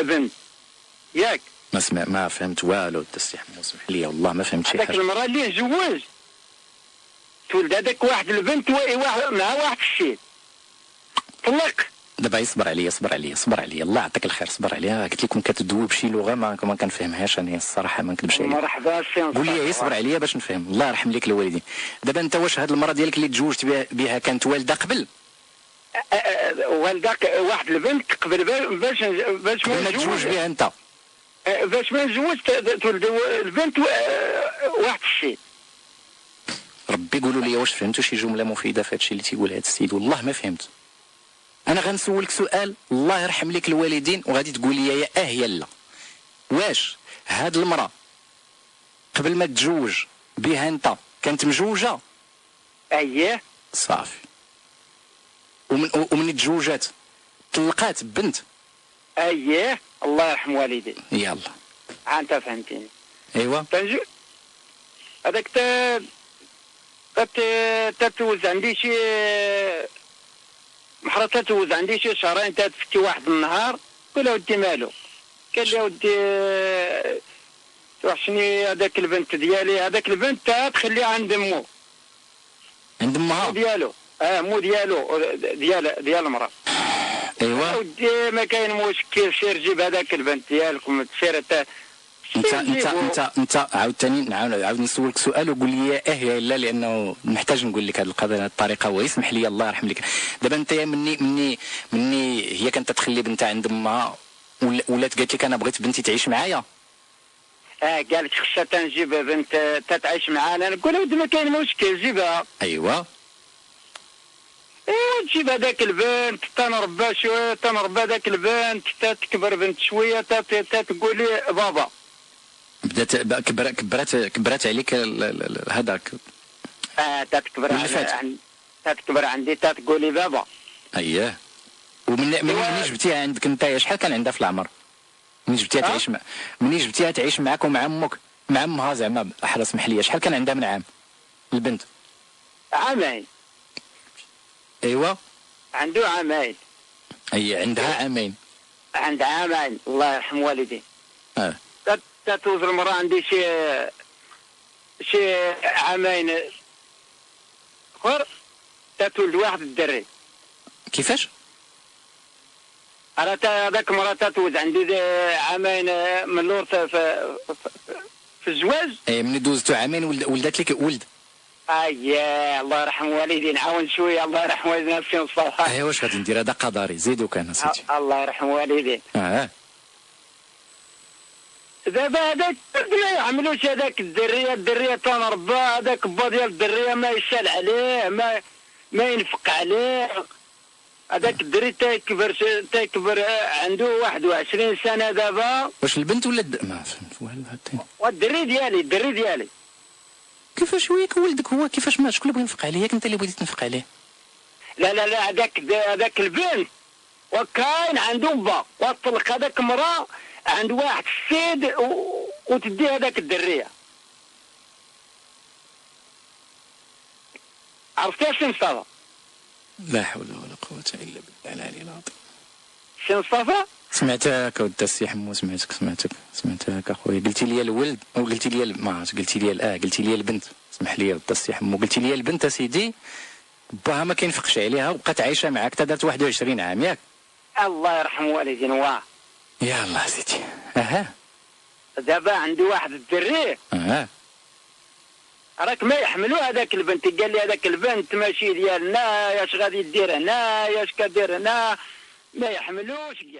بنت ياك. ما فهمت والو السي حمو، اسمح لي والله ما فهمت شي هذاك حاجه. المراه اللي زوج تولد هذاك واحد البنت مع واحد الشيء طلق. دابا يصبر عليا الله يعطيك الخير، صبر عليا. قلت لكم كتدوي بشي لغه ما كنفهمهاش انا الصراحه، ما نكذبش عليك. مرحبا سي قول لي يصبر عليا باش نفهم. الله يرحم ليك الوالدين. دابا انت واش هاد المراه ديالك اللي تزوجت بها كانت والده قبل؟ والدك واحد البنت قبل باش ما تزوج بها انت؟ باش ما نزوج تولد البنت واحد الشيء. ربي قولوا لي واش فهمتوا شي جمله مفيده في هادشي اللي تيقول هاد السيد؟ والله ما فهمت. انا غنسولك سؤال الله يرحم لك الوالدين وغادي تقول لي يا يا لا. واش هاد المراه قبل ما تزوج بها انت كانت مجوجه؟ اييه صافي. ومن تزوجات طلقات بنت؟ اييه الله يرحم والدي. يلا انت فهمتيني. ايوا هذاك تتوز عندي شي محرة، تتوز عندي شي شهرين، تتفتي واحد النهار قول له ودي مالو، قال لي ودي توحشني هذاك البنت ديالي، هذاك البنت تخليها عند مو عند امها ديالو. مو ديالو ديال المراه. ايوا ودي ما كاين مشكل، سير جيب هذاك البنت ديالكم تسير انت عاوتاني نعاود نسولك سؤال وقول لي يا لا، لانه محتاج نقول لك هذه القضيه بهذه الطريقه. ويسمح لي الله يرحم لك. دابا انت مني هي كانت تخلي بنتها عند امها ولات قالت لك انا بغيت بنتي تعيش معايا؟ قالت خصها تنجيب بنت تتعيش معانا، نقول له ما كاين مشكل جيبها. ايوا تجيب هذاك البنت تنربى شويه، تنربى هذاك البنت تكبر بنت شويه تقول لي بابا. بدات كبرت عليك هذاك. تكبر عندي تقول لي بابا. اييه. ومنين جبتيها عندك انت شحال كان عندها في العمر؟ منين جبتيها تعيش معاك ومع امك مع امها زعما احرى اسمح لي، شحال كان عندها من عام البنت؟ عامين. ايوا عنده عامين. عندها عامين. عندها عامين الله يرحم والدي. تتوز المراه عندي شي عامين اخر تتولد واحد الدري. كيفاش؟ هذاك المراه تتوز عندي عامين من اللور في الزواج. من دوزتو عامين ولدت لك ولد. اييه الله يرحم والدي. نعاون شويه الله يرحم والدينا في الصباح. واش غادي ندير هذا قدري زيدو كان سيدي. الله يرحم والدي. دابا هذاك ما يعملوش هذاك الدريه تنربى، هذاك با ديال الدريه ما يسال عليه ما ينفق عليه. هذاك الدري تيكبر عنده 21 سنه دابا. واش البنت ولا ما فهمت والو هاتين. والدري ديالي كيفاش وياك ولدك هو كيفاش ما شكون اللي بغى ينفق عليه؟ ياك انت اللي بغيتي تنفق عليه. لا هذاك البنت وكاين عنده با وطلق هذاك مراه عند واحد السيد وتدي هذاك الدريه. عرفتي سي مصطفى؟ لا حول ولا قوه الا بالله العلي العظيم. سي مصطفى سمعتك ودي السي حمو، سمعتك اخويا. قلتي لي الولد او قلتي لي ما عرفت، قلتي لي البنت. اسمح لي ودي السي حمو، قلتي لي البنت سيدي باها ما كينفقش عليها وبقات عايشه معاك حتى دارت 21 عام ياك؟ الله يرحم والدينا. واه يلاه سيدي. دابا عندي واحد الدري. راك ما يحملوا هذاك البنت. قال لي هذاك البنت ماشي ديالنا، اش غادي دير هنا، اش كدير هنا، ما يحملوش.